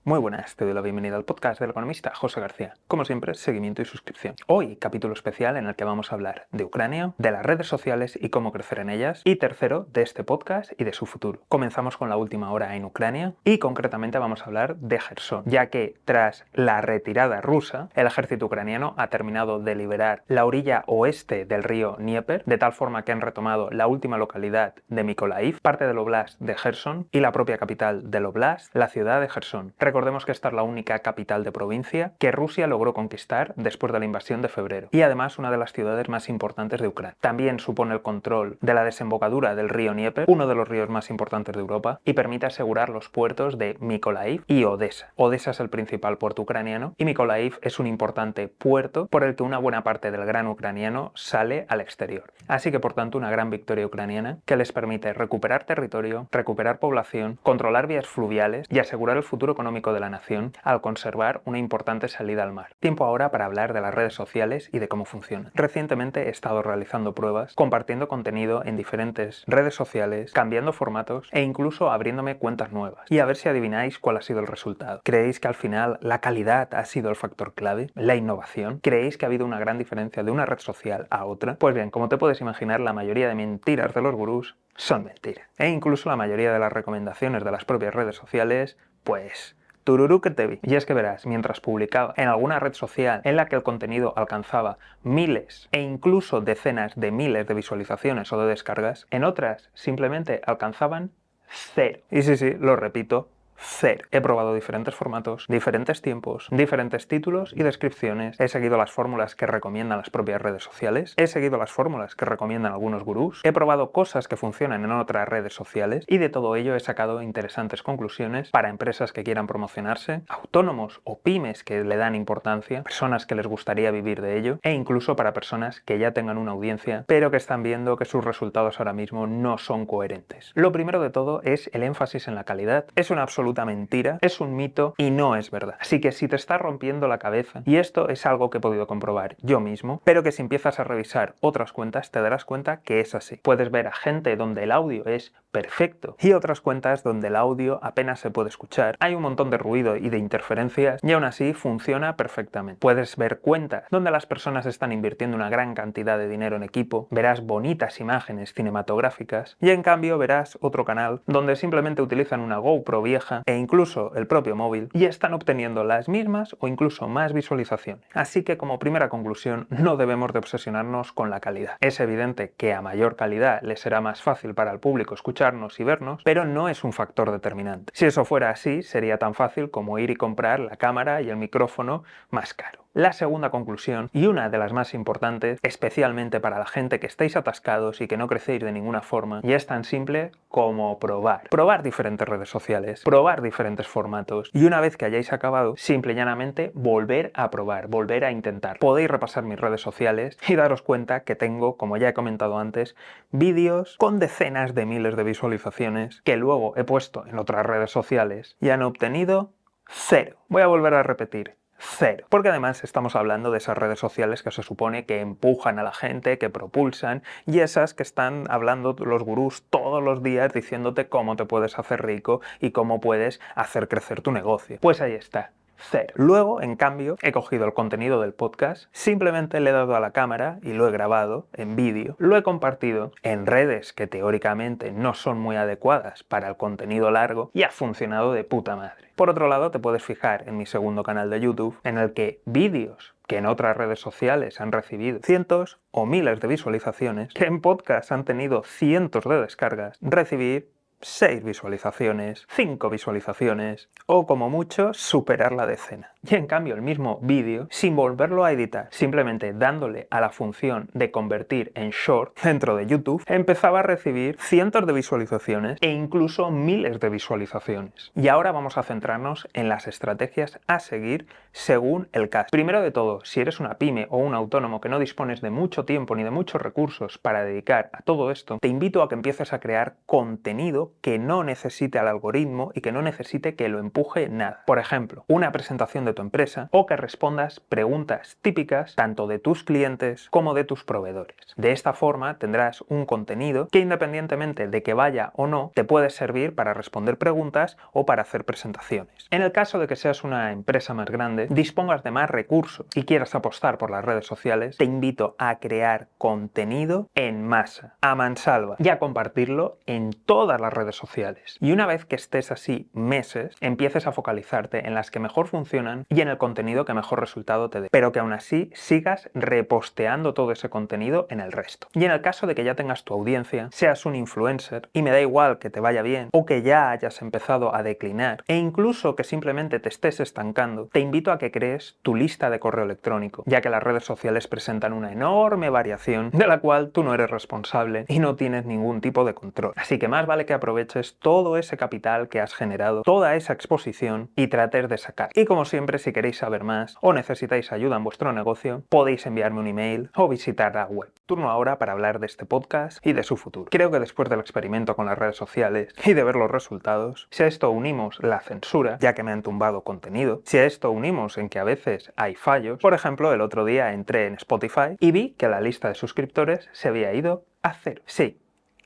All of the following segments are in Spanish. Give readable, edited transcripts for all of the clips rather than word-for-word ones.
Muy buenas, te doy la bienvenida al podcast del economista José García. Como siempre, seguimiento y suscripción. Hoy, capítulo especial en el que vamos a hablar de Ucrania, de las redes sociales y cómo crecer en ellas, y tercero, de este podcast y de su futuro. Comenzamos con la última hora en Ucrania y concretamente vamos a hablar de Jersón, ya que tras la retirada rusa, el ejército ucraniano ha terminado de liberar la orilla oeste del río Dnieper, de tal forma que han retomado la última localidad de Mykolaiv, parte del óblast de Jersón y la propia capital del óblast, la ciudad de Jersón. Recordemos que esta es la única capital de provincia que Rusia logró conquistar después de la invasión de febrero y además una de las ciudades más importantes de Ucrania. También supone el control de la desembocadura del río Dnieper, uno de los ríos más importantes de Europa, y permite asegurar los puertos de Mykolaiv y Odessa. Odessa es el principal puerto ucraniano y Mykolaiv es un importante puerto por el que una buena parte del grano ucraniano sale al exterior. Así que por tanto una gran victoria ucraniana que les permite recuperar territorio, recuperar población, controlar vías fluviales y asegurar el futuro económico de la nación al conservar una importante salida al mar. Tiempo ahora para hablar de las redes sociales y de cómo funcionan. Recientemente he estado realizando pruebas, compartiendo contenido en diferentes redes sociales, cambiando formatos e incluso abriéndome cuentas nuevas. Y a ver si adivináis cuál ha sido el resultado. ¿Creéis que al final la calidad ha sido el factor clave? ¿La innovación? ¿Creéis que ha habido una gran diferencia de una red social a otra? Pues bien, como te puedes imaginar, la mayoría de mentiras de los gurús son mentiras. E incluso la mayoría de las recomendaciones de las propias redes sociales, pues tururú que te vi. Y es que verás, mientras publicaba en alguna red social en la que el contenido alcanzaba miles e incluso decenas de miles de visualizaciones o de descargas, en otras simplemente alcanzaban cero. Y sí, lo repito, cero. He probado diferentes formatos, diferentes tiempos, diferentes títulos y descripciones. He seguido las fórmulas que recomiendan las propias redes sociales. He seguido las fórmulas que recomiendan algunos gurús. He probado cosas que funcionan en otras redes sociales y de todo ello he sacado interesantes conclusiones para empresas que quieran promocionarse, autónomos o pymes que le dan importancia, personas que les gustaría vivir de ello e incluso para personas que ya tengan una audiencia pero que están viendo que sus resultados ahora mismo no son coherentes. Lo primero de todo es el énfasis en la calidad. Es una absoluta mentira, es un mito y no es verdad. Así que si te está rompiendo la cabeza, y esto es algo que he podido comprobar yo mismo, pero que si empiezas a revisar otras cuentas te darás cuenta que es así. Puedes ver a gente donde el audio es perfecto y otras cuentas donde el audio apenas se puede escuchar, hay un montón de ruido y de interferencias y aún así funciona perfectamente. Puedes ver cuentas donde las personas están invirtiendo una gran cantidad de dinero en equipo, verás bonitas imágenes cinematográficas y en cambio verás otro canal donde simplemente utilizan una GoPro vieja e incluso el propio móvil y están obteniendo las mismas o incluso más visualizaciones. Así que como primera conclusión no debemos de obsesionarnos con la calidad. Es evidente que a mayor calidad le será más fácil para el público escucharnos y vernos, pero no es un factor determinante. Si eso fuera así, sería tan fácil como ir y comprar la cámara y el micrófono más caro. La segunda conclusión, y una de las más importantes, especialmente para la gente que estáis atascados y que no crecéis de ninguna forma, y es tan simple como probar. Probar diferentes redes sociales, probar diferentes formatos, y una vez que hayáis acabado, simple y llanamente volver a probar, volver a intentar. Podéis repasar mis redes sociales y daros cuenta que tengo, como ya he comentado antes, vídeos con decenas de miles de visualizaciones que luego he puesto en otras redes sociales y han obtenido cero. Voy a volver a repetir. Cero. Porque además estamos hablando de esas redes sociales que se supone que empujan a la gente, que propulsan, y esas que están hablando los gurús todos los días diciéndote cómo te puedes hacer rico y cómo puedes hacer crecer tu negocio. Pues ahí está. Cero. Luego, en cambio, he cogido el contenido del podcast, simplemente le he dado a la cámara y lo he grabado en vídeo, lo he compartido en redes que teóricamente no son muy adecuadas para el contenido largo y ha funcionado de puta madre. Por otro lado, te puedes fijar en mi segundo canal de YouTube, en el que vídeos que en otras redes sociales han recibido cientos o miles de visualizaciones, que en podcast han tenido cientos de descargas, recibir 6 visualizaciones, 5 visualizaciones o como mucho superar la decena. Y en cambio el mismo vídeo, sin volverlo a editar, simplemente dándole a la función de convertir en short dentro de YouTube, empezaba a recibir cientos de visualizaciones e incluso miles de visualizaciones. Y ahora vamos a centrarnos en las estrategias a seguir según el caso. Primero de todo, si eres una pyme o un autónomo que no dispones de mucho tiempo ni de muchos recursos para dedicar a todo esto, te invito a que empieces a crear contenido contenido que no necesite al algoritmo y que no necesite que lo empuje nada. Por ejemplo, una presentación de tu empresa o que respondas preguntas típicas tanto de tus clientes como de tus proveedores. De esta forma tendrás un contenido que, independientemente de que vaya o no, te puede servir para responder preguntas o para hacer presentaciones. En el caso de que seas una empresa más grande, dispongas de más recursos y quieras apostar por las redes sociales, te invito a crear contenido en masa, a mansalva, y a compartirlo en todas las redes sociales. Y una vez que estés así meses, empieces a focalizarte en las que mejor funcionan y en el contenido que mejor resultado te dé, pero que aún así sigas reposteando todo ese contenido en el resto. Y en el caso de que ya tengas tu audiencia, seas un influencer, y me da igual que te vaya bien o que ya hayas empezado a declinar, e incluso que simplemente te estés estancando, te invito a que crees tu lista de correo electrónico, ya que las redes sociales presentan una enorme variación de la cual tú no eres responsable y no tienes ningún tipo de control. Así que más vale que aproveches todo ese capital que has generado, toda esa exposición, y trates de sacar. Y como siempre, si queréis saber más o necesitáis ayuda en vuestro negocio, podéis enviarme un email o visitar la web. Turno ahora para hablar de este podcast y de su futuro. Creo que después del experimento con las redes sociales y de ver los resultados, si a esto unimos la censura, ya que me han tumbado contenido, si a esto unimos en que a veces hay fallos, por ejemplo, el otro día entré en Spotify y vi que la lista de suscriptores se había ido a 0. Sí,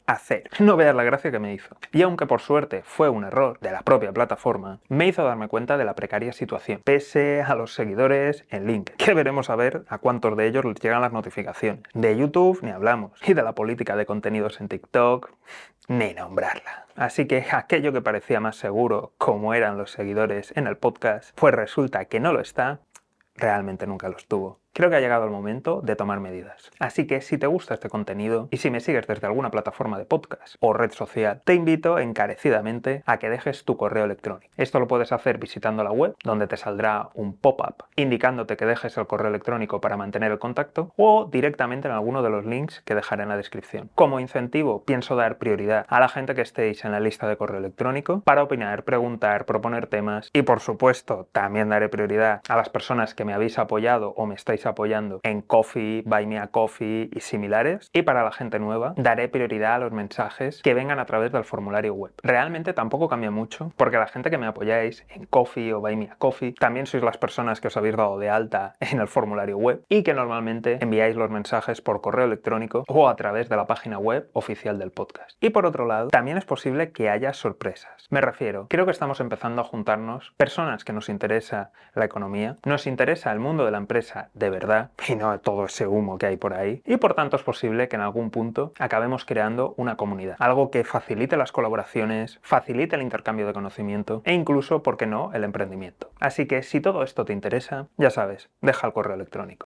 a 0. No veas la gracia que me hizo. Y aunque por suerte fue un error de la propia plataforma, me hizo darme cuenta de la precaria situación, pese a los seguidores en LinkedIn, que veremos a ver a cuántos de ellos les llegan las notificaciones. De YouTube ni hablamos, y de la política de contenidos en TikTok ni nombrarla. Así que aquello que parecía más seguro, como eran los seguidores en el podcast, pues resulta que no lo está, realmente nunca lo estuvo. Creo que ha llegado el momento de tomar medidas. Así que si te gusta este contenido y si me sigues desde alguna plataforma de podcast o red social, te invito encarecidamente a que dejes tu correo electrónico. Esto lo puedes hacer visitando la web, donde te saldrá un pop-up indicándote que dejes el correo electrónico para mantener el contacto, o directamente en alguno de los links que dejaré en la descripción. Como incentivo, pienso dar prioridad a la gente que estéis en la lista de correo electrónico para opinar, preguntar, proponer temas, y por supuesto también daré prioridad a las personas que me habéis apoyado o me estáis apoyando en Ko-fi, Buy Me a Coffee y similares, y para la gente nueva daré prioridad a los mensajes que vengan a través del formulario web. Realmente tampoco cambia mucho, porque la gente que me apoyáis en Ko-fi o Buy Me a Coffee también sois las personas que os habéis dado de alta en el formulario web y que normalmente enviáis los mensajes por correo electrónico o a través de la página web oficial del podcast. Y por otro lado, también es posible que haya sorpresas. Me refiero, creo que estamos empezando a juntarnos personas que nos interesa la economía, nos interesa el mundo de la empresa de verdad y no todo ese humo que hay por ahí, y por tanto es posible que en algún punto acabemos creando una comunidad, algo que facilite las colaboraciones, facilite el intercambio de conocimiento e incluso, ¿por qué no?, el emprendimiento. Así que si todo esto te interesa, ya sabes, deja el correo electrónico.